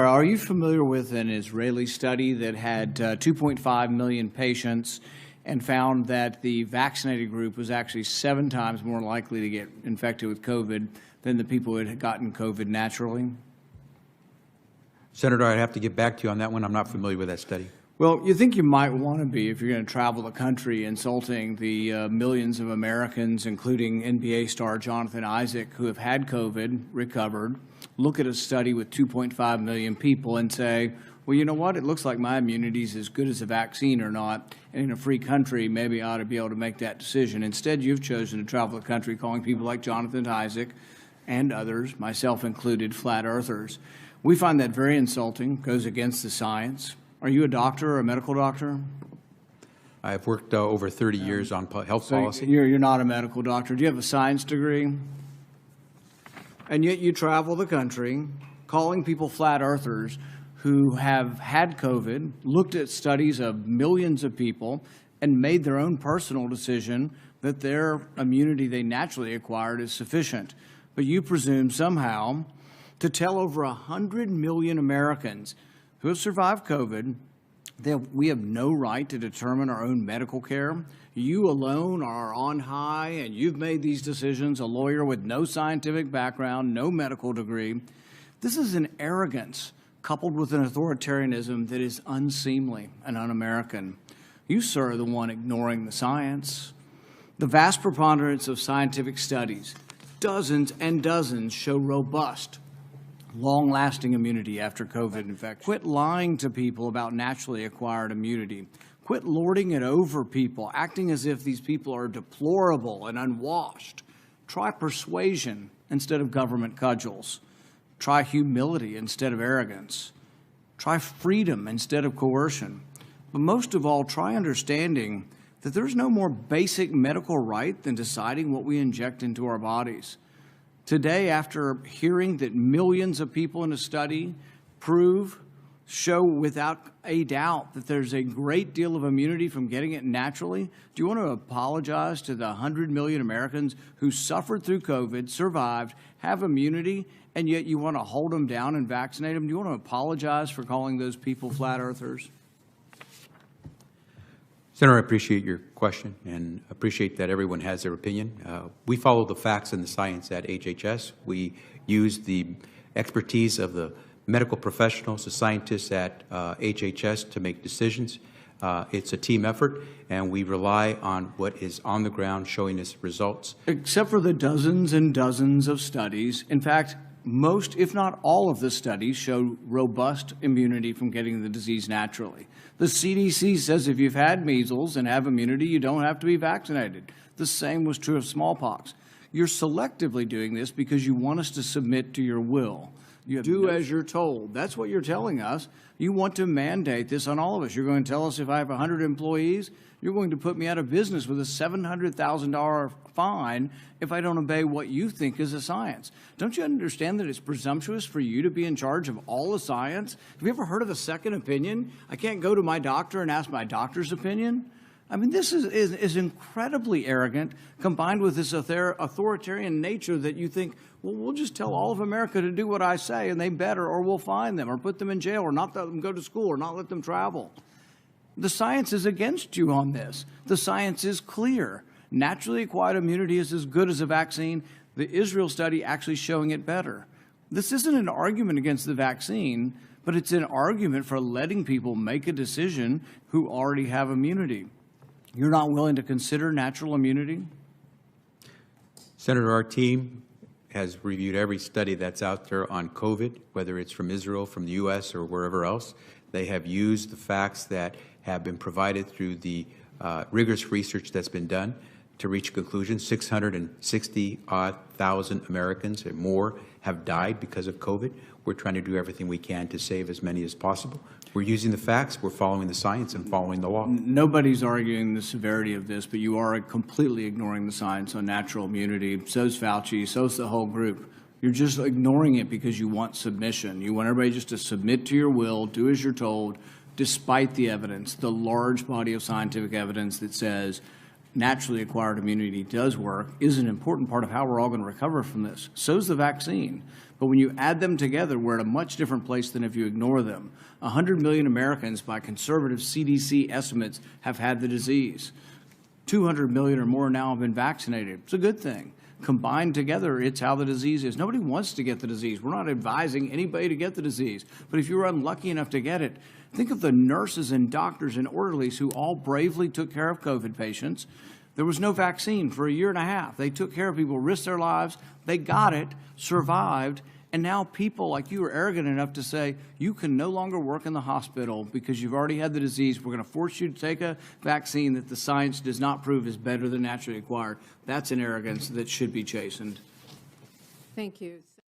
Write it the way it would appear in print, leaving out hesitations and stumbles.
Are you familiar with an Israeli study that had 2.5 million patients and found that the vaccinated group was actually 7 times more likely to get infected with COVID than the people who had gotten COVID naturally? Senator, I'd have to get back to you on that one. I'm not familiar with that study. Well, you think you might want to be if you're going to travel the country insulting the millions of Americans, including NBA star Jonathan Isaac, who have had COVID, recovered, look at a study with 2.5 million people and say, well, you know what, it looks like my immunity is as good as a vaccine or not, and in a free country, maybe I ought to be able to make that decision. Instead, you've chosen to travel the country calling people like Jonathan Isaac and others, myself included, flat earthers. We find that very insulting, goes against the science. Are you a doctor or a medical doctor? I've worked over 30 years on health policy. You're not a medical doctor. Do you have a science degree? And yet you travel the country calling people flat earthers who have had COVID, looked at studies of millions of people, and made their own personal decision that their immunity they naturally acquired is sufficient. But you presume somehow to tell over 100 million Americans who have survived COVID that we have no right to determine our own medical care. You alone are on high, and you've made these decisions, a lawyer with no scientific background, no medical degree. This is an arrogance coupled with an authoritarianism that is unseemly and un-American. You, sir, are the one ignoring the science. The vast preponderance of scientific studies, dozens and dozens, show robust, long-lasting immunity after COVID infection. Quit lying to people about naturally acquired immunity. Quit lording it over people, acting as if these people are deplorable and unwashed. Try persuasion instead of government cudgels. Try humility instead of arrogance. Try freedom instead of coercion. But most of all, try understanding that there's no more basic medical right than deciding what we inject into our bodies. Today, after hearing that millions of people in a study show without a doubt that there's a great deal of immunity from getting it naturally, do you want to apologize to the 100 million Americans who suffered through COVID, survived, have immunity, and yet you want to hold them down and vaccinate them? Do you want to apologize for calling those people flat earthers? Senator, I appreciate your question and appreciate that everyone has their opinion. We follow the facts and the science at HHS. We use the expertise of the medical professionals, the scientists at HHS to make decisions. It's a team effort, and we rely on what is on the ground showing us results. Except for the dozens and dozens of studies. In fact, most, if not all of the studies show robust immunity from getting the disease naturally. The CDC says if you've had measles and have immunity, you don't have to be vaccinated. The same was true of smallpox. You're selectively doing this because you want us to submit to your will. You do as you're told. That's what you're telling us. You want to mandate this on all of us. You're going to tell us if I have 100 employees, you're going to put me out of business with a $700,000 fine if I don't obey what you think is a science. Don't you understand that it's presumptuous for you to be in charge of all the science? Have you ever heard of a second opinion? I can't go to my doctor and ask my doctor's opinion. I mean, this is incredibly arrogant, combined with this authoritarian nature that you think, well, we'll just tell all of America to do what I say, and they better, or we'll fine them, or put them in jail, or not let them go to school, or not let them travel. The science is against you on this. The science is clear. Naturally acquired immunity is as good as a vaccine. The Israel study actually showing it better. This isn't an argument against the vaccine, but it's an argument for letting people make a decision who already have immunity. You're not willing to consider natural immunity? Senator, our team has reviewed every study that's out there on COVID, whether it's from Israel, from the U.S., or wherever else. They have used the facts that have been provided through the rigorous research that's been done to reach conclusions. 660,000 Americans and more have died because of COVID. We're trying to do everything we can to save as many as possible. We're using the facts, we're following the science, and following the law. Nobody's arguing the severity of this, but you are completely ignoring the science on natural immunity. So's Fauci, so's the whole group. You're just ignoring it because you want submission. You want everybody just to submit to your will, do as you're told, despite the evidence, the large body of scientific evidence that says naturally acquired immunity does work is an important part of how we're all going to recover from this. So's the vaccine. But when you add them together, we're at a much different place than if you ignore them. 100 million Americans, by conservative CDC estimates, have had the disease. 200 million or more now have been vaccinated. It's a good thing. Combined together, it's how the disease is. Nobody wants to get the disease. We're not advising anybody to get the disease. But if you're unlucky enough to get it, think of the nurses and doctors and orderlies who all bravely took care of COVID patients. There was no vaccine for a year and a half. They took care of people, risked their lives. They got it, survived, and now people like you are arrogant enough to say, you can no longer work in the hospital because you've already had the disease. We're going to force you to take a vaccine that the science does not prove is better than naturally acquired. That's an arrogance that should be chastened. Thank you.